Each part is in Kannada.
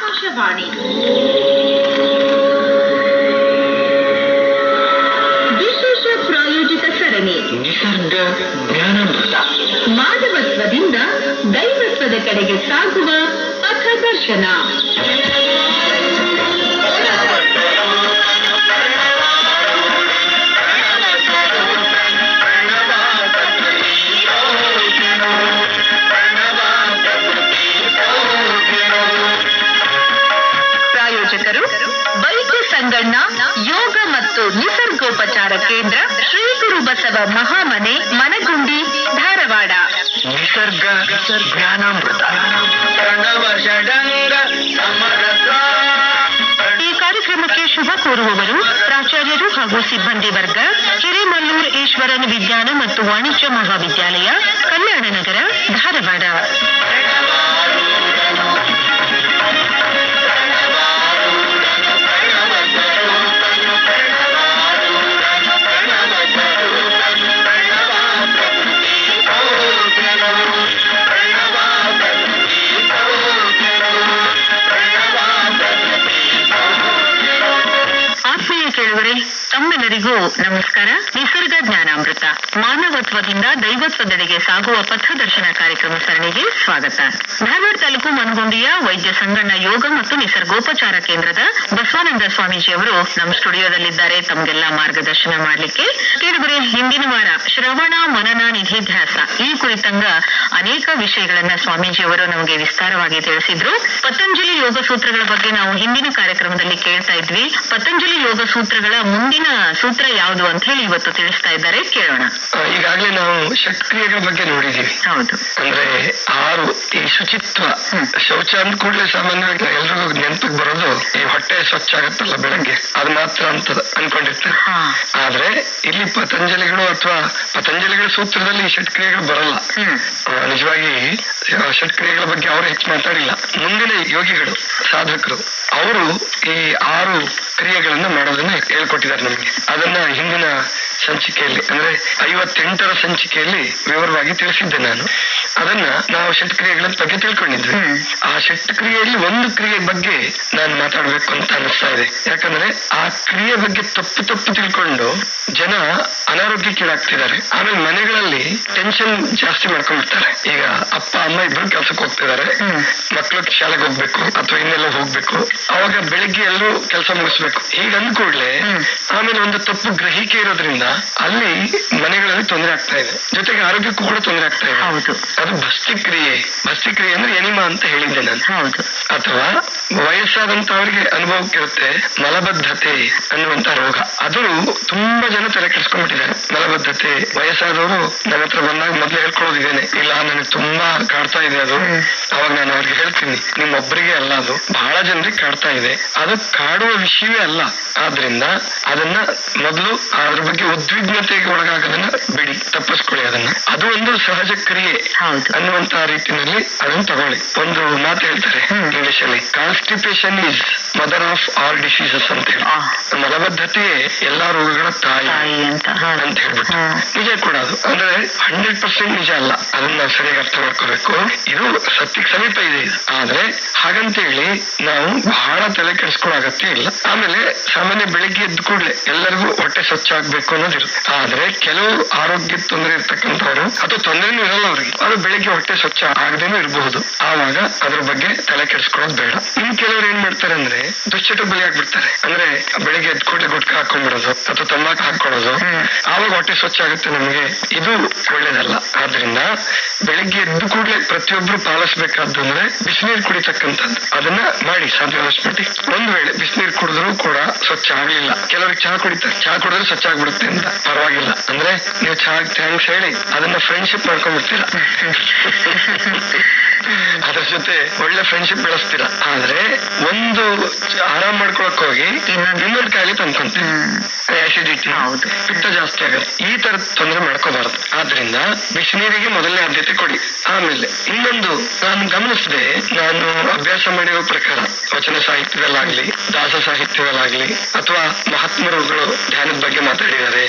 ಆಕಾಶವಾಣಿ ವಿಶೇಷ ಪ್ರಾಯೋಜಿತ ಸರಣಿ ನಿಸರ್ಗ ಜ್ಞಾನಾಮೃತ. ಮಾನವತ್ವದಿಂದ ದೈವತ್ವದ ಕಡೆಗೆ ಸಾಗುವ ಪಥದರ್ಶನ. ಪ್ರಾಯೋಜಕರು ಬೈಕು ಸಂಗಣ್ಣ ಯೋಗ ಮತ್ತು ನಿಸರ್ಗೋಪಚಾರ ಕೇಂದ್ರ, ಶ್ರೀ ಗುರು ಬಸವ ಮಹಾಮನೆ, ಮನಗುಂಡಿ, ಧಾರವಾಡ. ನಿಸರ್ಗ ಜ್ಞಾನಾಮೃತ. ಈ ಕಾರ್ಯಕ್ರಮಕ್ಕೆ ಶುಭ ಕೋರುವವರು ಪ್ರಾಚಾರ್ಯರು ಹಾಗೂ ಸಿಬ್ಬಂದಿ ವರ್ಗ, ಹಿರೇಮಲ್ಲೂರ್ ಈಶ್ವರನ್ ವಿಜ್ಞಾನ ಮತ್ತು ವಾಣಿಜ್ಯ ಮಹಾವಿದ್ಯಾಲಯ, ಕಲ್ಯಾಣ ನಗರ, ಧಾರವಾಡ. ಕೇಳುವರೆ, ತಮ್ಮೆಲ್ಲರಿಗೂ ನಮಸ್ಕಾರ. ನಿಸರ್ಗ ಜ್ಞಾನಾಮೃತ, ಮಾನವತ್ವದಿಂದ ದೈವತ್ವದೆಡೆಗೆ ಸಾಗುವ ಪಥದರ್ಶನ ಕಾರ್ಯಕ್ರಮ ಸರಣಿಗೆ ಸ್ವಾಗತ. ಧಾರವಾಡ ತಾಲೂಕು ಮನಗುಂಡಿಯ ವೈದ್ಯ ಸಂಗಣ್ಣ ಯೋಗ ಮತ್ತು ನಿಸರ್ಗೋಪಚಾರ ಕೇಂದ್ರದ ಬಸವಾನಂದ ಸ್ವಾಮೀಜಿ ಅವರು ನಮ್ಮ ಸ್ಟುಡಿಯೋದಲ್ಲಿದ್ದಾರೆ ತಮಗೆಲ್ಲ ಮಾರ್ಗದರ್ಶನ ಮಾಡಲಿಕ್ಕೆ. ಕೇಳುವರೆ, ಹಿಂದಿನ ವಾರ ಶ್ರವಣ ಮನನ ನಿಧಿಧ್ಯಾಸ ಈ ಕುರಿತಂಗ ಅನೇಕ ವಿಷಯಗಳನ್ನ ಸ್ವಾಮೀಜಿ ಅವರು ನಮಗೆ ವಿಸ್ತಾರವಾಗಿ ತಿಳಿಸಿದ್ರು. ಪತಂಜಲಿ ಯೋಗ ಸೂತ್ರಗಳ ಬಗ್ಗೆ ನಾವು ಹಿಂದಿನ ಕಾರ್ಯಕ್ರಮದಲ್ಲಿ ಕೇಳ್ತಾ ಇದ್ವಿ. ಪತಂಜಲಿ ಯೋಗ ಸೂತ್ರಗಳ ಮುಂದಿನ ಸೂತ್ರ ಯಾವುದು ಅಂತ ಹೇಳಿ ಇವತ್ತು ತಿಳಿಸ್ತಾ ಇದ್ದಾರೆ, ಕೇಳೋಣ. ಈಗಾಗಲೇ ನಾವು ಷಟ್ಕ್ರಿಯೆಗಳ ಬಗ್ಗೆ ನೋಡಿದೀವಿ. ಹೌದು. ಅಂದ್ರೆ 6 ಈ ಶುಚಿತ್ವ. ಶೌಚ ಅಂದ ಕೂಡಲೇ ಸಾಮಾನ್ಯವಾಗಿ ಎಲ್ರಿಗೂ ನೆನಪಿಗೆ ಬರೋದು ಈ ಹೊಟ್ಟೆ ಸ್ವಚ್ಛ ಆಗತ್ತಲ್ಲ ಬೆಳಗ್ಗೆ, ಅದು ಮಾತ್ರ ಅಂತ ಅನ್ಕೊಂಡಿರ್ತಾರೆ. ಆದ್ರೆ ಇಲ್ಲಿ ಪತಂಜಲಿಗಳು ಅಥವಾ ಪತಂಜಲಿಗಳ ಸೂತ್ರದಲ್ಲಿ ಈ ಷಟ್ಕ್ರಿಯೆಗಳು ಬರಲ್ಲ. ನಿಜವಾಗಿ ಷಟ್ಕ್ರಿಯೆಗಳ ಬಗ್ಗೆ ಅವರು ಹೆಚ್ಚು ಮಾತಾಡಿಲ್ಲ. ಮುಂದಿನ ಯೋಗಿಗಳು, ಸಾಧಕರು, ಅವರು ಈ 6 ಕ್ರಿಯೆಗಳನ್ನ ಮಾಡೋದನ್ನ ಹೇಳ್ಕೊಟ್ಟಿದ್ದಾರೆ ನಮ್ಗೆ. ಅದನ್ನ ಹಿಂದಿನ ಸಂಚಿಕೆಯಲ್ಲಿ ಅಂದ್ರೆ 58ರ ಸಂಚಿಕೆಯಲ್ಲಿ ವಿವರವಾಗಿ ತಿಳಿಸಿದ್ದೆ ನಾನು. ಅದನ್ನ ನಾವು ಷಟ್ಕ್ರಿಯೆಗಳ ಬಗ್ಗೆ ತಿಳ್ಕೊಂಡಿದ್ವಿ. ಆ ಷಟ್ಕ್ರಿಯೆಯಲ್ಲಿ ಒಂದು ಕ್ರಿಯೆ ಬಗ್ಗೆ ನಾನು ಮಾತಾಡ್ಬೇಕು ಅಂತ ಅನಿಸ್ತಾ ಇದೆ. ಯಾಕಂದ್ರೆ ಆ ಕ್ರಿಯೆ ಬಗ್ಗೆ ತಪ್ಪು ತಿಳ್ಕೊಂಡು ಜನ ಅನಾರೋಗ್ಯಕ್ಕೀಡಾಗ್ತಿದ್ದಾರೆ. ಆಮೇಲೆ ಮನೆಗಳಲ್ಲಿ ಟೆನ್ಷನ್ ಜಾಸ್ತಿ ಮಾಡ್ಕೊಂಡ್ಬಿಡ್ತಾರೆ. ಈಗ ಅಪ್ಪ ಅಮ್ಮ ಇಬ್ರು ಕೆಲ್ಸಕ್ಕೆ ಹೋಗ್ತಿದ್ದಾರೆ, ಮಕ್ಳು ಶಾಲೆಗೆ ಹೋಗ್ಬೇಕು ಅಥವಾ ಇನ್ನೆಲ್ಲ ಹೋಗ್ಬೇಕು. ಅವಾಗ ಬೆಳಿಗ್ಗೆ ಎಲ್ಲರೂ ಕೆಲಸ ಮುಗಿಸ್ಬೇಕು. ಈಗ ಅಂದ್ಕೂಡ್ಲೆ ಆಮೇಲೆ ಒಂದು ತಪ್ಪು ಗ್ರಹಿಕೆ ಇರೋದ್ರಿಂದ ಅಲ್ಲಿ ಮನೆಗಳಲ್ಲಿ ತೊಂದರೆ ಆಗ್ತಾ ಇದೆ, ಜೊತೆಗೆ ಆರೋಗ್ಯಕ್ಕೂ ಕೂಡ ತೊಂದರೆ ಆಗ್ತಾ ಇದೆ. ಅದು ಭಸ್ತಿಕ್ರಿಯೆ. ಭಸ್ತಿಕ್ರಿಯೆ ಅಂದ್ರೆ ಎನಿಮಾ ಅಂತ ಹೇಳಿದ್ದೆ ನಾನು. ಅಥವಾ ವಯಸ್ಸಾದಂತವರಿಗೆ ಅನುಭವಕ್ಕಿರುತ್ತೆ ಮಲಬದ್ಧತೆ ಅನ್ನುವಂತ ರೋಗ. ಅದು ತುಂಬಾ ಜನ ತಲೆ ಕೆಡಿಸ್ಕೊಂಡ್ಬಿಟ್ಟಿದ್ದಾರೆ. ಮಲಬದ್ಧತೆ ವಯಸ್ಸಾದವರು ನಮ್ಮ ಹತ್ರ ಬಂದಾಗ ಮೊದ್ಲು ಹೇಳ್ಕೊಳ್ಳೋದಿದ್ದೇನೆ, ಇಲ್ಲ ನನಗೆ ತುಂಬಾ ಕಾಡ್ತಾ ಇದೆ ಅದು. ಅವಾಗ ನಾನು ಅವ್ರಿಗೆ ಹೇಳ್ತೀನಿ, ನಿಮ್ಮೊಬ್ಬರಿಗೆ ಅಲ್ಲ, ಅದು ಬಹಳ ಜನರಿಗೆ ಕಾಡ್ತಾ ಇದೆ. ಅದು ಕಾಡುವ ವಿಷಯವೇ ಅಲ್ಲ. ಆದ್ರಿಂದ ಅದನ್ನ ಮೊದಲು ಅದ್ರ ಬಗ್ಗೆ ಉದ್ವಿಗ್ನತೆಗೆ ಒಳಗಾಗೋದನ್ನ ಬಿಡಿ, ತಪ್ಪಿಸ್ಕೊಳ್ಳಿ ಅದನ್ನ. ಅದು ಒಂದು ಸಹಜ ಕ್ರಿಯೆ ಅನ್ನುವಂತ ರೀತಿಯಲ್ಲಿ ಅದನ್ನ ತಗೊಳ್ಳಿ. ಒಂದು ಮಾತು ಹೇಳ್ತಾರೆ ಇಂಗ್ಲಿಷ್ ಅಲ್ಲಿ, constipation is mother of all diseases ಅಂತ ಹೇಳಿ. ಮಲಬದ್ಧತೆಯೇ ಎಲ್ಲಾ ರೋಗಗಳ ತಾಯಿ ಅಂತ ಹೇಳ್ಬಿಟ್ಟು ನಿಜ ಕೂಡ. ಅದು ಅಂದ್ರೆ 100% ನಿಜ ಅಲ್ಲ, ಅದನ್ನ ನಾವು ಸರಿಯಾಗಿ ಅರ್ಥ ಮಾಡ್ಕೋಬೇಕು. ಇದು ಸತ್ಯಕ್ಕೆ ಸಮೀಪ ಇದೆ. ಆದ್ರೆ ಹಾಗಂತೇಳಿ ನಾವು ಬಹಳ ತಲೆ ಕೆಡಿಸ್ಕೊಳ್ಳೋ ಅಗತ್ಯ ಇಲ್ಲ. ಆಮೇಲೆ ಸಾಮಾನ್ಯ ಬೆಳಿಗ್ಗೆ ಎದ್ದು ಕೂಡಲೇ ಎಲ್ಲರಿಗೂ ಹೊಟ್ಟೆ ಸ್ವಚ್ಛ ಆಗ್ಬೇಕು ಅನ್ನೋದಿರುತ್ತೆ. ಆದ್ರೆ ಕೆಲವು ಆರೋಗ್ಯ ತೊಂದರೆ ಇರ್ತಕ್ಕಂಥವ್ರು ಅಥವಾ ತೊಂದರೆನೂ ಇರಲ್ಲ ಅವ್ರಿಗೆ, ಅದು ಬೆಳಿಗ್ಗೆ ಹೊಟ್ಟೆ ಸ್ವಚ್ಛ ಆಗದೇನೂ ಇರಬಹುದು. ಆವಾಗ ಅದ್ರ ಬಗ್ಗೆ ತಲೆ ಕೆಡಿಸ್ಕೊಳ್ಳೋದು ಬೇಡ. ಇನ್ ಕೆಲವ್ರು ಏನ್ ಮಾಡ್ತಾರೆ ಅಂದ್ರೆ ದುಶ್ಚಟ ಬಲಿ ಆಗ್ಬಿಡ್ತಾರೆ. ಅಂದ್ರೆ ಬೆಳಿಗ್ಗೆ ಎದ್ದು ಕೂಡಲೇ ಗುಟ್ಕ ಹಾಕೊಂಡ್ಬಿಡೋದು ಅಥವಾ ತಂಬಾಕು ಹಾಕೊಳ್ಳೋದು, ಆವಾಗ ಹೊಟ್ಟೆ ಸ್ವಚ್ಛ ಆಗುತ್ತೆ ನಮಗೆ. ಇದು ಒಳ್ಳೇದಲ್ಲ. ಆದ್ರಿಂದ ಬೆಳಿಗ್ಗೆ ಎದ್ದು ಕೂಡಲೇ ಪ್ರತಿಯೊಬ್ರು ಪಾಲಿಸಬೇಕಾದ್ದು ಅಂದ್ರೆ ಬಿಸಿನೀರು ಕುಡಿತಕ್ಕಂಥದ್ದು. ಅದನ್ನ ಮಾಡಿ ಸಾಧ್ಯವಾದಷ್ಟು ಮಟ್ಟಿಗೆ. ಒಂದ್ ವೇಳೆ ಬಿಸಿನೀರು ಕುಡಿದ್ರು ಕೂಡ ಸ್ವಚ್ಛ ಆಗ್ಲಿಲ್ಲ, ಕೆಲವರಿಗೆ ಚಹಾ ಕುಡಿತಾರೆ, ಚಹಾ ಕುಡಿದ್ರೆ ಸ್ವಚ್ಛ ಆಗ್ಬಿಡುತ್ತೆ ಅಂತ, ಪರವಾಗಿಲ್ಲ ಅಂದ್ರೆ ನೀವು ಚಹಾ ಥ್ಯಾಂಕ್ಸ್ ಹೇಳಿ ಅದನ್ನ ಫ್ರೆಂಡ್ಶಿಪ್ ಮಾಡ್ಕೊಂಡ್ಬಿಡ್ತೀರಾ. ಅದ್ರ ಜೊತೆ ಒಳ್ಳೆ ಫ್ರೆಂಡ್ಶಿಪ್ ಬೆಳೆಸ್ತೀರಾ. ಆದ್ರೆ ಒಂದು ಆರಾಮ್ ಮಾಡ್ಕೊಳಕ್ ಹೋಗಿ ಇನ್ನೊಂದು ಕಾಯಿಲೆ ತಂದ್ಕೊಂತೀವಿ, ಆಸಿಡಿಟಿ, ಪಿತ್ತ ಜಾಸ್ತಿ ಆಗುತ್ತೆ. ಈ ತರದ ತೊಂದರೆ ಮಾಡ್ಕೋಬಾರ್ದು. ಆದ್ರಿಂದ ಬಿಸಿನೀರಿಗೆ ಮೊದಲನೇ ಆದ್ಯತೆ ಕೊಡಿ. ಆಮೇಲೆ ಇನ್ನೊಂದು ನಾನು ಗಮನಿಸಿದೆ, ನಾನು ಅಭ್ಯಾಸ ಮಾಡಿರೋ ಪ್ರಕಾರ ವಚನ ಸಾಹಿತ್ಯದಲ್ಲಾಗ್ಲಿ, ದಾಸ ಸಾಹಿತ್ಯದಲ್ಲಾಗ್ಲಿ, ಅಥವಾ ಮಹಾತ್ಮರುಗಳು ಧ್ಯಾನದ ಬಗ್ಗೆ ಮಾತಾಡಿದ್ದಾರೆ,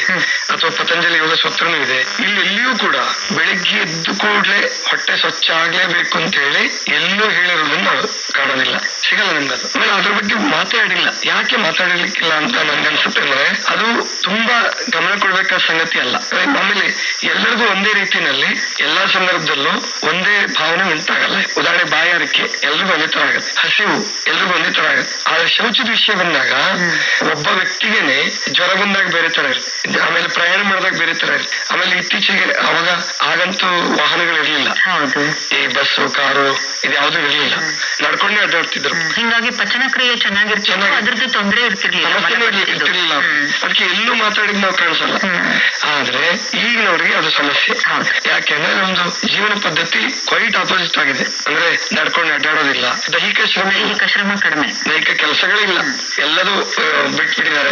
ಅಥವಾ ಪತಂಜಲಿ ಯೋಗ ಸೂತ್ರನೂ ಇದೆ. ಇಲ್ಲೆಲ್ಲಿಯೂ ಕೂಡ ಬೆಳಿಗ್ಗೆ ಎದ್ದು ಕೂಡ್ಲೆ ಹೊಟ್ಟೆ ಸ್ವಚ್ಛ ಆಗ್ಲೇಬೇಕು ಅಂತ ಹೇಳಿ ಎಲ್ಲೂ ಹೇಳಿರೋದನ್ನ ನಾವು ಕಾಣೋದಿಲ್ಲ, ಸಿಗಲ್ಲ ನಮ್ಗೆ ಅದು. ಆಮೇಲೆ ಅದ್ರ ಬಗ್ಗೆ ಮಾತಾಡಿಲ್ಲ. ಯಾಕೆ ಮಾತಾಡಿರ್ಲಿಕ್ಕಿಲ್ಲ ಅಂತ ನನ್ಗೆ ಅನ್ಸುತ್ತೆ ಅಂದ್ರೆ ಅದು ತುಂಬಾ ಗಮನ ಕೊಡ್ಬೇಕಾದ ಸಂಗತಿ ಅಲ್ಲ. ಆಮೇಲೆ ಎಲ್ಲರಿಗೂ ಒಂದೇ ರೀತಿನಲ್ಲಿ ಎಲ್ಲಾ ಸಂದರ್ಭದಲ್ಲೂ ಒಂದೇ ಭಾವನೆ ಉಂಟಾಗಲ್ಲ. ಉದಾಹರಣೆ ಬಾಯಾರಿಕೆ ಎಲ್ರಿಗೂ ಒಂದೇ ತರ ಆಗುತ್ತೆ, ಹಸಿವು ಎಲ್ರಿಗೂ ಒಂದೇ ತರ ಆಗುತ್ತೆ. ಆದ್ರೆ ಶೌಚದ ವಿಷಯ ಬಂದಾಗ ಒಬ್ಬ ವ್ಯಕ್ತಿಗೇನೆ ಜ್ವರ ಬಂದಾಗ ಬೇರೆ ತರ ಇರುತ್ತೆ, ಆಮೇಲೆ ಪ್ರಯಾಣ ಮಾಡಿದಾಗ ಬೇರೆ ತರ ಇರುತ್ತೆ. ಆಮೇಲೆ ಇತ್ತೀಚೆಗೆ ಅವಾಗ ಆಗಂತೂ ವಾಹನಗಳು ಇರ್ಲಿಲ್ಲ, ಈ ಬಸ್ಸು ಕಾರು ಇದ್ಯಾವುದೂ ಇರ್ಲಿಲ್ಲ, ನಡ್ಕೊಂಡೇ ಅಡ್ಡಾಡ್ತಿದ್ರು. ಹೀಗಾಗಿ ಪಚನ ಕ್ರಿಯೆ ಚೆನ್ನಾಗಿರ್ತಿಲ್ಲ, ಅದ್ರದ್ದು ತೊಂದರೆ ಇರ್ತಿರ್ಲಿಲ್ಲ, ಅದಕ್ಕೆ ಎಲ್ಲೂ ಮಾತಾಡಿದ್ ನಾವು ಕಾಣಿಸಲ್ಲ. ಆದ್ರೆ ಈಗಿನವ್ರಿಗೆ ಅದು ಸಮಸ್ಯೆ. ಯಾಕೆಂದ್ರೆ ನಮ್ದು ಜೀವನ ಪದ್ಧತಿ ಕ್ವೈಟ್ ಆಪೋಸಿಟ್ ಆಗಿದೆ. ಅಂದ್ರೆ ನಡ್ಕೊಂಡು ಅಡ್ಡಾಡೋದಿಲ್ಲ, ದೈಹಿಕ ಶ್ರಮ ಕಡಿಮೆ, ದೈಹಿಕ ಕೆಲಸಗಳಿಲ್ಲ, ಎಲ್ಲದೂ ಬಿಟ್ಬಿಟ್ಟಿದ್ದಾರೆ.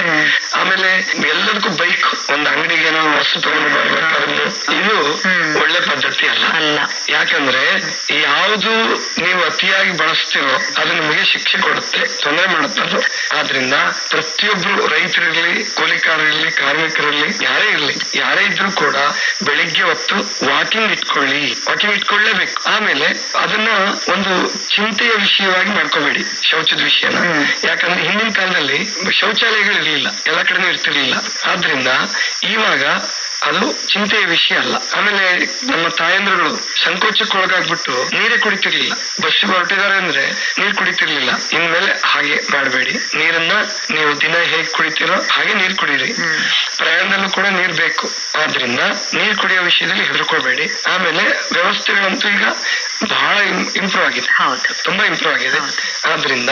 ಆಮೇಲೆ ಎಲ್ಲದಕ್ಕೂ ಬೈಕ್, ಒಂದು ಅಂಗಡಿಗೆ ಏನೋ ವಸ್ತು ತಗೊಂಡು ಬರ್ಬೇಕಾದ್ರೂ ಇದು ಒಳ್ಳೆ ಪದ್ಧತಿ ಅಲ್ಲ. ಯಾಕಂದ್ರೆ ಯಾವುದು ನೀವು ಅತಿಯಾಗಿ ಬಳಸ್ತಿರೋ ಅದು ನಿಮಗೆ ಶಿಕ್ಷೆ ಕೊಡುತ್ತೆ, ತೊಂದರೆ ಮಾಡುತ್ತೆ ಅದು. ಆದ್ರಿಂದ ಪ್ರತಿಯೊಬ್ರು ರೈತರಿರ್ಲಿ, ಕೂಲಿಕಾರರಿರ್ಲಿ, ಕಾರ್ಮಿಕರಿರ್ಲಿ, ಯಾರೇ ಇದ್ರೂ ಕೂಡ ಬೆಳಿಗ್ಗೆ ಹೊತ್ತು ವಾಕಿಂಗ್ ಇಟ್ಕೊಳ್ಳೇಬೇಕು. ಆಮೇಲೆ ಅದನ್ನ ಒಂದು ಚಿಂತೆಯ ವಿಷಯವಾಗಿ ಮಾಡ್ಕೋಬೇಡಿ ಶೌಚದ ವಿಷಯನ. ಯಾಕಂದ್ರೆ ಹಿಂದಿನ ಕಾಲದಲ್ಲಿ ಶೌಚಾಲಯಗಳು ಇರ್ಲಿಲ್ಲ, ಎಲ್ಲ ಕಡೆನೂ ಇರ್ತಿರ್ಲಿಲ್ಲ. ಆದ್ರಿಂದ ಇವಾಗ ಅದು ಚಿಂತೆಯ ವಿಷಯ ಅಲ್ಲ. ಆಮೇಲೆ ನಮ್ಮ ತಾಯಂದ್ರುಗಳು ಸಂಕೋಚಕ್ಕೊಳಗಾಗ್ಬಿಟ್ಟು ನೀರೇ ಕುಡಿತಿರ್ಲಿಲ್ಲ. ಬಸ್ಸಿಗೆ ಹೊರಟಿದ್ದಾರೆ ಅಂದ್ರೆ ನೀರ್ ಕುಡಿತಿರ್ಲಿಲ್ಲ. ಇನ್ಮೇಲೆ ಹಾಗೆ ಮಾಡಬೇಡಿ. ನೀರನ್ನ ನೀವು ದಿನ ಹೇಗ್ ಕುಡಿತೀರೋ ಹಾಗೆ ನೀರ್ ಕುಡೀರಿ. ಪ್ರಯಾಣದಲ್ಲೂ ಕೂಡ ನೀರ್ ಬೇಕು. ಆದ್ರಿಂದ ನೀರ್ ಕುಡಿಯೋ ವಿಷಯದಲ್ಲಿ ಹೆದರ್ಕೋಬೇಡಿ. ಆಮೇಲೆ ವ್ಯವಸ್ಥೆಗಳಂತೂ ಈಗ ಬಹಳ ಇಂಪ್ರೂವ್ ಆಗಿದೆ, ತುಂಬಾ ಇಂಪ್ರೂವ್ ಆಗಿದೆ. ಆದ್ರಿಂದ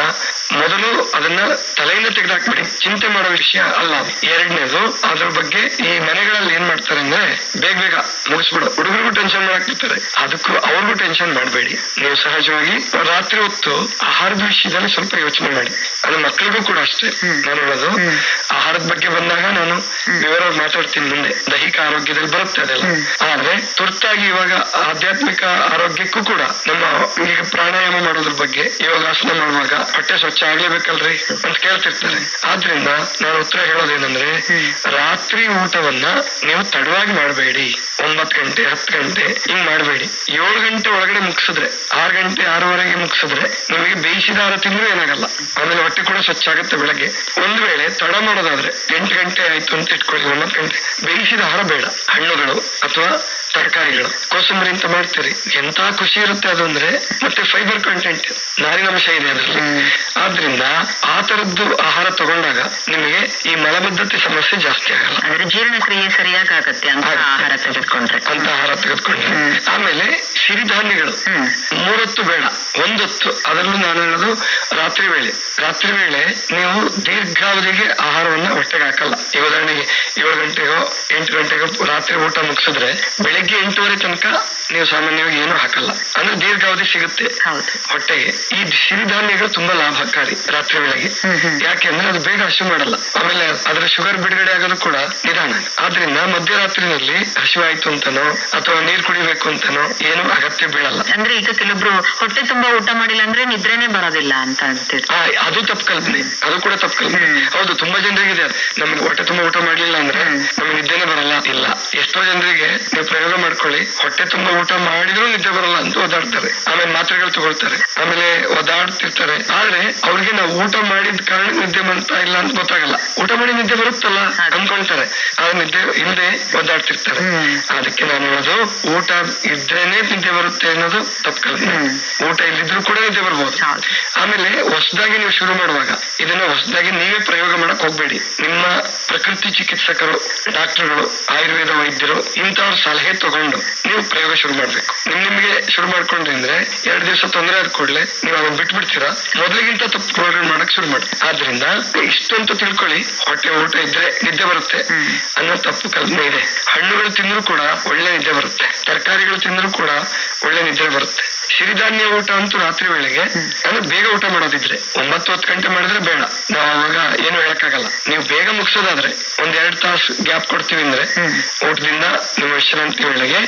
ಮೊದಲು ಅದನ್ನ ತಲೆಯಿಂದ ತೆಗೆದಾಕ್ಬಿಡಿ, ಚಿಂತೆ ಮಾಡೋ ವಿಷಯ ಅಲ್ಲ. ಎರಡನೇದು, ಅದ್ರ ಬಗ್ಗೆ ಈ ಮನೆಗಳಲ್ಲಿ ಏನ್ ಮಾಡ್ತಾರೆ ಅಂದ್ರೆ ಬೇಗ ಮುಗಿಸ್ಬಿಡು, ಹುಡುಗರಿಗೂ ಟೆನ್ಷನ್ ಮಾಡಾಕ್ಬಿಡ್ತಾರೆ, ಅದಕ್ಕೂ ಅವ್ರಿಗೂ ಟೆನ್ಷನ್ ಮಾಡಬೇಡಿ. ನೀವು ಸಹಜವಾಗಿ ರಾತ್ರಿ ಹೊತ್ತು ಆಹಾರದ ವಿಷಯದಲ್ಲಿ ಸ್ವಲ್ಪ ಯೋಚನೆ ಮಾಡಿ. ಅದು ಮಕ್ಕಳಿಗೂ ಕೂಡ ಅಷ್ಟೇ ನಾನು ಹೇಳೋದು. ಆಹಾರದ ಬಗ್ಗೆ ಬಂದಾಗ ನಾನು ವಿವರವಾಗಿ ಮಾತಾಡ್ತೀನಿ ಮುಂದೆ, ದೈಹಿಕ ಆರೋಗ್ಯದಲ್ಲಿ ಬರುತ್ತೆ ಅದೆಲ್ಲ. ಆದ್ರೆ ತುರ್ತಾಗಿ ಇವಾಗ ಆಧ್ಯಾತ್ಮಿಕ ಆರೋಗ್ಯಕ್ಕೂ ಕೂಡ ನಮ್ಮ ಈಗ ಪ್ರಾಣಾಯಾಮ ಮಾಡೋದ್ರ ಬಗ್ಗೆ, ಯೋಗಾಸನ ಮಾಡುವಾಗ ಹೊಟ್ಟೆ ಸ್ವಚ್ಛ ಆಗ್ಲೇಬೇಕಲ್ರಿ ಅಂತ ಕೇಳ್ತಿರ್ತಾರೆ. ಆದ್ರಿಂದ ನಾನು ಉತ್ತರ ಹೇಳೋದೇನಂದ್ರೆ, ರಾತ್ರಿ ಊಟವನ್ನ ನೀವು ತಡವಾಗಿ ಮಾಡಬೇಡಿ. 9 ಗಂಟೆ 10 ಗಂಟೆ ಹಿಂಗ್ ಮಾಡಬೇಡಿ. 7 ಗಂಟೆ ಒಳಗಡೆ ಮುಗಿಸಿದ್ರೆ, 6 ಗಂಟೆ 6:30 ಮುಗಿಸಿದ್ರೆ ನಿಮಗೆ ಬೇಯಿಸಿದ ಆಹಾರ ತಿಂದ್ರು ಏನಾಗಲ್ಲ. ಆಮೇಲೆ ಹೊಟ್ಟೆ ಕೂಡ ಸ್ವಚ್ಛ ಆಗುತ್ತೆ ಬೆಳಗ್ಗೆ. ಒಂದ್ ವೇಳೆ ತಡ ಮಾಡೋದಾದ್ರೆ 8 ಗಂಟೆ ಆಯ್ತು ಅಂತ ಇಟ್ಕೊಳ್ಳಿ, 9 ಗಂಟೆ ಬೇಯಿಸಿದ ಆಹಾರ ಬೇಡ. ಹಣ್ಣುಗಳು ಅಥವಾ ತರಕಾರಿಗಳು, ಕೋಸಂಬರಿ ಅಂತ ಮಾಡ್ತೀರಿ, ಎಂತ ಖುಷಿ ಇರುತ್ತೆ ಅದು. ಅಂದ್ರೆ ಮತ್ತೆ ಫೈಬರ್ ಕಂಟೆಂಟ್, ನಾರಿನಂಶ ಇದೆ ಅದರಲ್ಲಿ. ಆದ್ರಿಂದ ಆ ತರದ್ದು ಆಹಾರ ತಗೊಂಡಾಗ ನಿಮಗೆ ಈ ಮಲಬದ್ಧತೆ ಸಮಸ್ಯೆ ಜಾಸ್ತಿ ಆಗಲ್ಲ. ಅಂದ್ರೆ ಜೀರ್ಣಕ್ರಿಯೆ ಸರಿಯಾಗಿ ಆಗತ್ತೆ ಅಂತ ಆಹಾರ ತೆಗೆದುಕೊಂಡ್ರೆ. ಆಮೇಲೆ ಸಿರಿಧಾನ್ಯಗಳು 3 ಹೊತ್ತು ಬೇಡ, 1 ಹೊತ್ತು. ಅದರಲ್ಲೂ ನಾನು ಹೇಳೋದು ರಾತ್ರಿ ವೇಳೆ ನೀವು ದೀರ್ಘಾವಧಿಗೆ ಆಹಾರವನ್ನ ಹೊಟ್ಟೆಗೆ ಹಾಕಲ್ಲ. ಈ ಉದಾಹರಣೆಗೆ 7 ಗಂಟೆಗೋ 8 ಗಂಟೆಗೋ ರಾತ್ರಿ ಊಟ ಮುಗಿಸಿದ್ರೆ ಬೆಳಿಗ್ಗೆ 8:30 ತನಕ ನೀವು ಸಾಮಾನ್ಯವಾಗಿ ಏನೂ ಹಾಕಲ್ಲ. ಅಂದ್ರೆ ದೀರ್ಘಾವಧಿ ಸಿಗುತ್ತೆ ಹೊಟ್ಟೆಗೆ. ಈ ಸಿರಿಧಾನ್ಯಗಳು ತುಂಬಾ ಲಾಭಕಾರಿ ರಾತ್ರಿ ವೇಳೆಗೆ. ಯಾಕೆಂದ್ರೆ ಅದು ಬೇಗ ಹಸಿವು ಮಾಡಲ್ಲ. ಆಮೇಲೆ ಅದರ ಶುಗರ್ ಬಿಡುಗಡೆ ಆಗೋದು ಕೂಡ ನಿಧಾನ. ಆದ್ರಿಂದ ಮಧ್ಯರಾತ್ರಿನಲ್ಲಿ ಹಸಿವಾಯ್ತು ಅಂತನೋ ಅಥವಾ ನೀರ್ ಕುಡಿಬೇಕು ಅಂತನೋ ಏನು ಅಗತ್ಯ ಬೀಳಲ್ಲ. ಅಂದ್ರೆ ಈಗ ಕೆಲವೊಬ್ರು ಹೊಟ್ಟೆ ತುಂಬಾ ಊಟ ಮಾಡಿಲ್ಲ ಅಂದ್ರೆ ನಿದ್ರೆನೆ ಬರೋದಿಲ್ಲ ಅಂತ ಅಂತಿರ್ತಾರೆ. ಅದು ತಪ್ಪು ಕಲ್ಪನೆ, ಅದು ಕೂಡ ತಪ್ಪು ಕಲ್ಪನೆ. ಹೌದು, ತುಂಬಾ ಜನರಿಗೆ ನಮ್ಗೆ ಹೊಟ್ಟೆ ತುಂಬಾ ಊಟ ಮಾಡ್ಲಿಲ್ಲ ಅಂದ್ರೆ ನಮ್ಗೆ ನಿದ್ದೆನೆ ಬರಲ್ಲ. ಇಲ್ಲ, ಎಷ್ಟೋ ಜನರಿಗೆ ನೀವು ಪ್ರಯೋಗ ಮಾಡ್ಕೊಳ್ಳಿ, ಹೊಟ್ಟೆ ತುಂಬಾ ಊಟ ಮಾಡಿದ್ರು ನಿದ್ದೆ ಬರಲ್ಲ ಅಂತ ಓದಾಡ್ತಾರೆ. ಆಮೇಲೆ ಮಾತ್ರೆಗಳು ತಗೊಳ್ತಾರೆ, ಆಮೇಲೆ ಓದಾಡ್ತಿರ್ತಾರೆ. ಆದ್ರೆ ಅವ್ರಿಗೆ ನಾವು ಊಟ ಮಾಡಿದ ಕಾರಣ ನಿದ್ದೆ ಬರ್ತಾ ಇಲ್ಲ ಅಂತ ಗೊತ್ತಾಗಲ್ಲ. ಊಟ ಮಾಡಿ ನಿದ್ದೆ ಬರುತ್ತಲ್ಲ ಅನ್ಕೊಳ್ತಾರೆ, ಆದ್ರೆ ನಿದ್ದೆ ಇಲ್ಲದೆ ಓದಾಡ್ತಿರ್ತಾರೆ. ಅದಕ್ಕೆ ನಾನು ಹೇಳೋದು, ಊಟ ಇದ್ರೇನೆ ನಿದ್ದೆ ಬರುತ್ತೆ ಅನ್ನೋದು ತಪ್ಪು ಕಲ್ಪನೆ. ಊಟ ಇಲ್ಲಿದ್ರು ಕೂಡ ನಿದ್ದೆ ಬರ್ಬೋದು. ಆಮೇಲೆ ಹೊಸದಾಗಿ ನೀವು ಶುರು ಮಾಡುವಾಗ ಇದನ್ನ ಹೊಸದಾಗಿ ನೀವೇ ಪ್ರಯೋಗ ಮಾಡಕ್ ಹೋಗ್ಬೇಡಿ. ನಿಮ್ಮ ಪ್ರಕೃತಿ ಚಿಕಿತ್ಸಕರು, ಡಾಕ್ಟರ್ಗಳು, ಆಯುರ್ವೇದ ವೈದ್ಯರು ಇಂಥವ್ರ ಸಲಹೆ ತಗೊಂಡು ನೀವು ಪ್ರಯೋಗ ಶುರು ಮಾಡ್ಬೇಕು. ನಿಮ್ಗೆ ಶುರು ಮಾಡ್ಕೊಂಡ್ರಿ ಅಂದ್ರೆ 2 ದಿವಸ ತೊಂದರೆ ಆದ ಕೂಡಲೇ ನೀವು ಅದನ್ನ ಬಿಟ್ಬಿಡ್ತೀರಾ, ಮೊದಲಿಗಿಂತ ತಪ್ಪು ಪ್ರೋಗ್ರಾಮ್ ಮಾಡಕ್ ಶುರು ಮಾಡಿ. ಆದ್ರಿಂದ ಇಷ್ಟಂತೂ ತಿಳ್ಕೊಳ್ಳಿ, ಹೊಟ್ಟೆ ಊಟ ಇದ್ರೆ ನಿದ್ದೆ ಬರುತ್ತೆ ಅನ್ನೋ ತಪ್ಪು ಕಲ್ಪನೆ ಇದೆ. ಹಣ್ಣುಗಳು ತಿಂದ್ರು ಕೂಡ ಒಳ್ಳೆ ನಿದ್ದೆ ಬರುತ್ತೆ, ತರಕಾರಿಗಳು ತಿಂದ್ರು ಕೂಡ ಒಳ್ಳೆ ನಿದ್ರೆ ಬರುತ್ತೆ. ಸಿರಿಧಾನ್ಯ ಊಟ ಅಂತೂ ರಾತ್ರಿ ವೇಳೆಗೆ, ಅಂದ್ರೆ ಬೇಗ ಊಟ ಮಾಡೋದಿದ್ರೆ 9-10 ಗಂಟೆ ಮಾಡಿದ್ರೆ ಬೇಡ. ನಾವು ಅವಾಗ ಏನು ಹೇಳಕ್ಕಾಗಲ್ಲ. ನೀವು ಬೇಗ ಮುಗಿಸೋದಾದ್ರೆ 1-2 ತಾಸು ಗ್ಯಾಪ್ ಕೊಡ್ತೀವಿ ಅಂದ್ರೆ ಊಟದಿಂದ ನೀವು ವಿಶ್ರಾಂತಿ ವೇಳೆಗೆ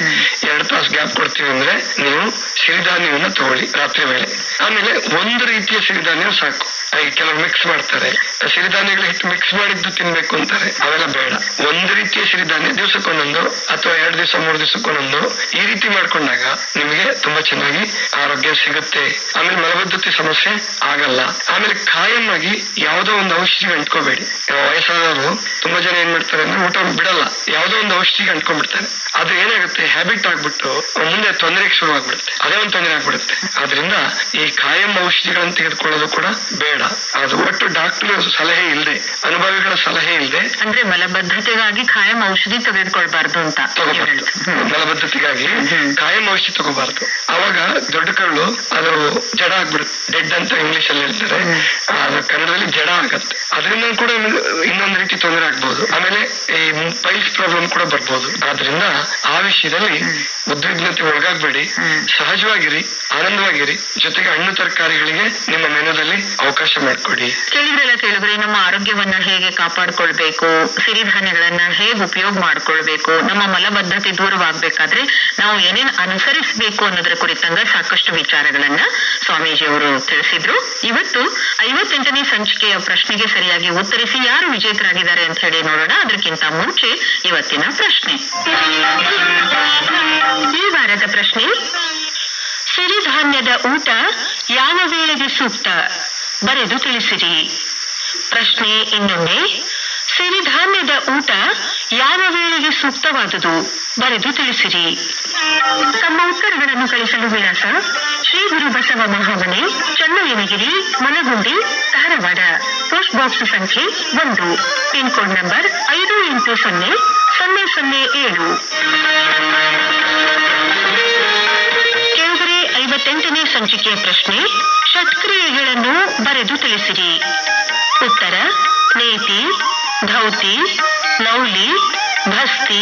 2 ತಾಸು ಗ್ಯಾಪ್ ಕೊಡ್ತೀವಿ ಅಂದ್ರೆ ನೀವು ಸಿರಿಧಾನ್ಯವನ್ನ ತಗೊಳ್ಳಿ ರಾತ್ರಿ ವೇಳೆ. ಆಮೇಲೆ ಒಂದು ರೀತಿಯ ಸಿರಿಧಾನ್ಯ ಸಾಕು. ಕೆಲವರು ಮಿಕ್ಸ್ ಮಾಡ್ತಾರೆ, ಸಿರಿಧಾನ್ಯಗಳ ಹಿಟ್ಟು ಮಿಕ್ಸ್ ಮಾಡಿದ್ದು ತಿನ್ಬೇಕು ಅಂತಾರೆ, ಅವೆಲ್ಲ ಬೇಡ. ಒಂದು ರೀತಿಯ ಸಿರಿಧಾನ್ಯ ದಿವಸಕ್ಕೊಂದೊಂದು ಅಥವಾ 2 ದಿವಸ 3 ದಿವಸಕ್ಕೊಂದೊಂದು ಈ ರೀತಿ ಮಾಡ್ಕೊಂಡಾಗ ನಿಮಗೆ ತುಂಬಾ ಚೆನ್ನಾಗಿ ಆರೋಗ್ಯ ಸಿಗುತ್ತೆ. ಆಮೇಲೆ ಮಲಬದ್ಧತೆ ಸಮಸ್ಯೆ ಆಗಲ್ಲ. ಆಮೇಲೆ ಕಾಯಂ ಆಗಿ ಯಾವುದೋ ಒಂದು ಔಷಧಿಗೆ ಅಂಟ್ಕೋಬೇಡಿ. ವಯಸ್ಸಾದವರು ತುಂಬಾ ಜನ ಏನ್ ಮಾಡ್ತಾರೆ ಅಂದ್ರೆ ಊಟ ಬಿಡಲ್ಲ, ಯಾವುದೋ ಒಂದು ಔಷಧಿಗೆ ಅಂಟ್ಕೊಂಡ್ಬಿಡ್ತಾರೆ. ಅದು ಏನಾಗುತ್ತೆ, ಹ್ಯಾಬಿಟ್ ಆಗ್ಬಿಟ್ಟು ಮುಂದೆ ತೊಂದರೆಗೆ ಶುರು ಆಗ್ಬಿಡುತ್ತೆ, ಅದೇ ಒಂದು ತೊಂದರೆ ಆಗ್ಬಿಡುತ್ತೆ. ಆದ್ರಿಂದ ಈ ಕಾಯಂ ಔಷಧಿಗಳನ್ನು ತೆಗೆದುಕೊಳ್ಳೋದು ಕೂಡ ಬೇಡ. ಅದು ಒಟ್ಟು ಡಾಕ್ಟರ್ ಸಲಹೆ ಇಲ್ಲದೆ, ಅನುಭವಿಗಳ ಸಲಹೆ ಇಲ್ಲದೆ, ಅಂದ್ರೆ ಮಲಬದ್ಧತೆಗಾಗಿ ಕಾಯಂ ಔಷಧಿ ತೆಗೆದುಕೊಳ್ಬಾರ್ದು ಅಂತ. ತಗೋಬಾರ್ದು. ಮಲಬದ್ಧತೆಗಾಗಿ ಕಾಯಂ ಔಷಧಿ ತಗೋಬಾರ್ದು. ಅವಾಗ ದೊಡ್ಡ ಕರಳು ಅದು ಜಡ ಆಗ್ಬಿಡುತ್ತೆ. ಡೆಡ್ ಅಂತ ಇಂಗ್ಲಿಷ್ ಅಲ್ಲಿ ಹೇಳ್ತಾರೆ, ಅದು ಕನ್ನಡದಲ್ಲಿ ಜಡ ಆಗತ್ತೆ. ಅದರಿಂದ ಕೂಡ ಇನ್ನೊಂದು ರೀತಿ ತೊಂದರೆ ಆಗ್ಬಹುದು. ಆಮೇಲೆ ಈ ಪೈಲ್ಸ್ ಪ್ರಾಬ್ಲಮ್ ಕೂಡ ಬರ್ಬೋದು. ಆದ್ರಿಂದ ಆ ವಿಷಯದಲ್ಲಿ ಉದ್ವಿಗ್ನತೆ ಒಳಗಾಗ್ಬೇಡಿ, ಸಹಜವಾಗಿರಿ, ಆನಂದವಾಗಿರಿ. ಜೊತೆಗೆ ಹಣ್ಣು ತರಕಾರಿಗಳಿಗೆ ನಿಮ್ಮ ಮೆನುದಲ್ಲಿ ಅವಕಾಶ ಮಾಡಿಕೊಡಿ. ಕೇಳಿದ್ರೆ ನಮ್ಮ ಆರೋಗ್ಯವನ್ನ ಹೇಗೆ ಕಾಪಾಡ್ಕೊಳ್ಬೇಕು, ಸಿರಿಧಾನ್ಯಗಳನ್ನ ಹೇಗೆ ಉಪಯೋಗ ಮಾಡ್ಕೊಳ್ಬೇಕು, ನಮ್ಮ ಮಲಬದ್ಧತೆ ದೂರವಾಗ್ಬೇಕಾದ್ರೆ ನಾವು ಏನೇನ್ ಅನುಸರಿಸಬೇಕು ಅನ್ನೋದರ ಕುರಿತಂಗ ಸಾಕಷ್ಟು ವಿಚಾರಗಳನ್ನ ಸ್ವಾಮೀಜಿಯವರು ತಿಳಿಸಿದ್ರು. ಇವತ್ತು 58ನೇ ಸಂಚಿಕೆಯ ಪ್ರಶ್ನೆಗೆ ಸರಿಯಾಗಿ ಉತ್ತರಿಸಿ ಯಾರು ವಿಜೇತರಾಗಿದ್ದಾರೆ ಅಂತ ಹೇಳಿ ನೋಡೋಣ. ಅದಕ್ಕಿಂತ ಮುಂಚೆ ಇವತ್ತಿನ ಪ್ರಶ್ನೆ. ಈ ವಾರದ ಪ್ರಶ್ನೆ, ಸಿರಿಧಾನ್ಯದ ಊಟ ಯಾವ ವೇಳೆಗೆ ಸೂಕ್ತ? ಬರೆದು ತಿಳಿಸಿರಿ. ಪ್ರಶ್ನೆ ಇನ್ನೊಮ್ಮೆ, ಸಿರಿಧಾನ್ಯದ ಊಟ ಯಾವ ವೇಳೆಗೆ ಸೂಕ್ತವಾದುದು? ಬರೆದು ತಿಳಿಸಿರಿ. ತಮ್ಮ ಉತ್ತರಗಳನ್ನು ಕಳಿಸಲು ವಿಳಾಸ: ಶ್ರೀ ಗುರು ಬಸವ ಮಹಾಮನೆ, ಚನ್ನಯ್ಯನಗಿರಿ, ಮನಗುಂಡಿ, ಧಾರವಾಡ. ಪೋಸ್ಟ್ ಬಾಕ್ಸ್ ಸಂಖ್ಯೆ 1, ಪಿನ್ ಕೋಡ್ ನಂಬರ್ 580007. ಕೆಳಗಡೆ 58ನೇ ಸಂಚಿಕೆಯ ಪ್ರಶ್ನೆ, ಷಟ್ಕ್ರಿಯೆಗಳನ್ನು ಬರೆದು ತಿಳಿಸಿರಿ. ಉತ್ತರ: ನೇತಿ, ಧೌತಿ, ಲೌಲಿ, ಭಸ್ತಿ,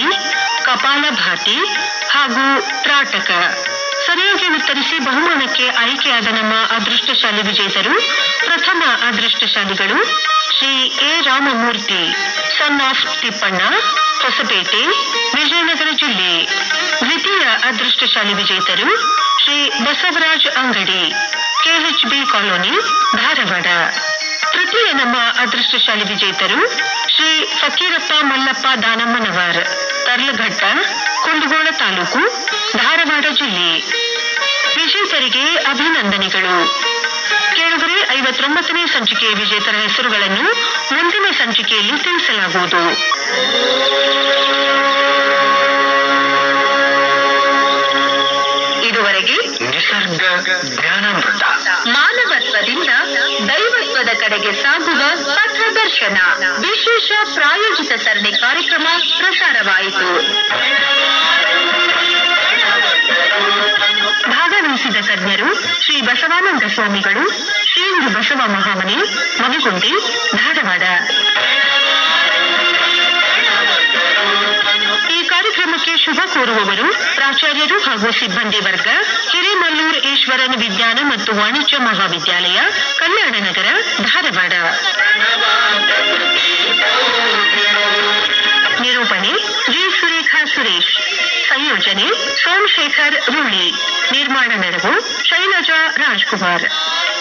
ಕಪಾಲಭಾತಿ ಹಾಗೂ ತ್ರಾಟಕ. ಸರಿಯಾಗಿ ಉತ್ತರಿಸಿ ಬಹುಮಾನಕ್ಕೆ ಆಯ್ಕೆಯಾದ ನಮ್ಮ ಅದೃಷ್ಟಶಾಲಿ ವಿಜೇತರು: ಪ್ರಥಮ ಅದೃಷ್ಟಶಾಲಿಗಳು Shri A Ramamurthy, son of Thippanna, Hosapete, Vijayanagara ಜಿಲ್ಲೆ. ದ್ವಿತೀಯ ಅದೃಷ್ಟಶಾಲಿ ವಿಜೇತರು ಶ್ರೀ ಬಸವರಾಜ್ ಅಂಗಡಿ, ಕೆಎಚ್ಬಿ ಕಾಲೋನಿ, ಧಾರವಾಡ. ತೃತೀಯ ನಮ್ಮ ಅದೃಷ್ಟಶಾಲಿ ವಿಜೇತರು ಶ್ರೀ ಫಕೀರಪ್ಪ ಮಲ್ಲಪ್ಪ ದಾನಮ್ಮನವರ್, ತರ್ಲಘಟ್ಟ, ಕುಂದಗೋಳ ತಾಲೂಕು, ಧಾರವಾಡ ಜಿಲ್ಲೆ. ವಿಜೇತರಿಗೆ ಅಭಿನಂದನೆಗಳು. ಕೇಳುಗರೆ, 59ನೇ ಸಂಚಿಕೆಯ ವಿಜೇತರ ಹೆಸರುಗಳನ್ನು ಮುಂದಿನ ಸಂಚಿಕೆಯಲ್ಲಿ ತಿಳಿಸಲಾಗುವುದು. ಇದುವರೆಗೆ ನಿಸರ್ಗ ಜ್ಞಾನಾಮೃತ, ಮಾನವತ್ವದಿಂದ ದೈವತ್ವದ ಕಡೆಗೆ ಸಾಗುವ ಪಥದರ್ಶನ ವಿಶೇಷ ಪ್ರಾಯೋಜಿತ ಸರಣಿ ಕಾರ್ಯಕ್ರಮ ಪ್ರಸಾರವಾಯಿತು. ಭಾಗವಹಿಸಿದ ತಜ್ಞರು ಶ್ರೀ ಬಸವಾನಂದ ಸ್ವಾಮಿಗಳು, ಶ್ರೀ ಗುರು ಬಸವ ಮಹಾಮನೆ, ಮನಗುಂಡಿ, ಧಾರವಾಡ. ಈ ಕಾರ್ಯಕ್ರಮಕ್ಕೆ ಶುಭ ಕೋರುವವರು ಪ್ರಾಚಾರ್ಯರು ಹಾಗೂ ಸಿಬ್ಬಂದಿ ವರ್ಗ, ಹಿರೇಮಲ್ಲೂರು ಈಶ್ವರನ ವಿಜ್ಞಾನ ಮತ್ತು ವಾಣಿಜ್ಯ ಮಹಾವಿದ್ಯಾಲಯ, ಕಲ್ಯಾಣ ನಗರ, ಧಾರವಾಡ. ನಿರೂಪಣೆ ಜಿ ಸುರೇಖಾ ಸುರೇಶ್. ಸಂಯೋಜನೆ ಸೋಮಶೇಖರ್ ರೂಳಿ. ನಿರ್ಮಾಣ ನೆರವು ಶೈಲಜಾ ರಾಜ್ಕುಮಾರ್.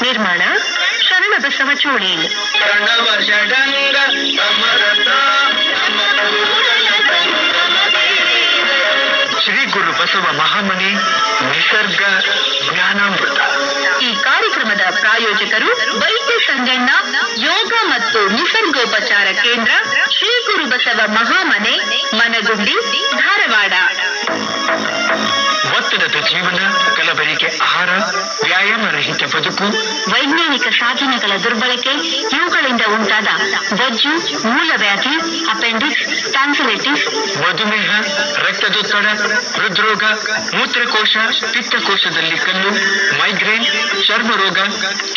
ನಿರ್ಮಾಣ ಶರಣಬಸವ ಚೋಳೀಲ್. ಶ್ರೀ ಗುರು ಬಸವ ಮಹಾಮನೆ, ನಿಸರ್ಗ ಜ್ಞಾನಾಮೃತ. ಈ ಕಾರ್ಯಕ್ರಮದ ಪ್ರಾಯೋಜಕರು ವೈದ್ಯ ಸಂಗಣ್ಣ ಯೋಗ ಮತ್ತು ನಿಸರ್ಗೋಪಚಾರ ಕೇಂದ್ರ, ಶ್ರೀ ಗುರು ಬಸವ ಮಹಾಮನೆ, ಮನಗುಂಡಿ, ಧಾರವಾಡ. ಒತ್ತಡದ ಜೀವನ, ಕಲಬೆರಕೆ ಆಹಾರ, ವ್ಯಾಯಾಮ ರಹಿತ ಬದುಕು, ವೈಜ್ಞಾನಿಕ ಸಾಧನಗಳ ದುರ್ಬಳಕೆ, ಇವುಗಳಿಂದ ಉಂಟಾದ ಬೊಜ್ಜು, ಮೂಲವ್ಯಾಧಿ, ಅಪೆಂಡಿಕ್ಸ್, ಟ್ಯಾನ್ಸಿಲೈಟಿಸ್, ಮಧುಮೇಹ, ರಕ್ತದೊತ್ತಡ, ಹೃದ್ರೋಗ, ಮೂತ್ರಕೋಶ, ಪಿತ್ತಕೋಶದಲ್ಲಿ ಕಲ್ಲು, ಮೈಗ್ರೇನ್, ಚರ್ಮ ರೋಗ,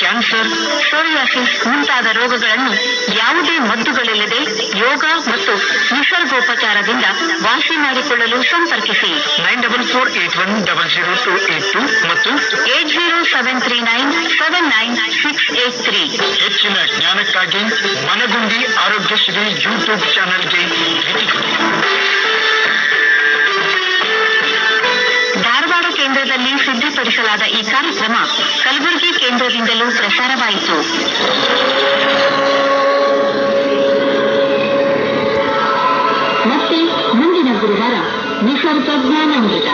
ಕ್ಯಾನ್ಸರ್, ಸೋರಿಯಾಸಿಸ್ ಮುಂತಾದ ರೋಗಗಳನ್ನು ಯಾವುದೇ ಮದ್ದುಗಳಿಲ್ಲದೆ ಯೋಗ ಮತ್ತು ನಿಸರ್ಗೋಪಚಾರದಿಂದ ವಾಸಿ ಮಾಡಿಕೊಳ್ಳಲು ಸಂಪರ್ಕಿಸಿ. 9448100282 ಮತ್ತು 8073979683. ಹೆಚ್ಚಿನ ಜ್ಞಾನಕ್ಕಾಗಿ ಮನಗುಂಡಿ ಆರೋಗ್ಯಶ್ರೀ ಯೂಟ್ಯೂಬ್ ಚಾನೆಲ್ಗೆ ಭೇಟಿ ಕೊಡಿ. ಧಾರವಾಡ ಕೇಂದ್ರದಲ್ಲಿ ಸಿದ್ಧಪಡಿಸಲಾದ ಈ ಕಾರ್ಯಕ್ರಮ ಕಲಬುರಗಿ ಕೇಂದ್ರದಿಂದಲೂ ಪ್ರಸಾರವಾಯಿತು. ಮತ್ತೆ ಮುಂದಿನ ಗುರುವಾರ ನಿಸರ್ಗ ಜ್ಞಾನಾಮೃತ.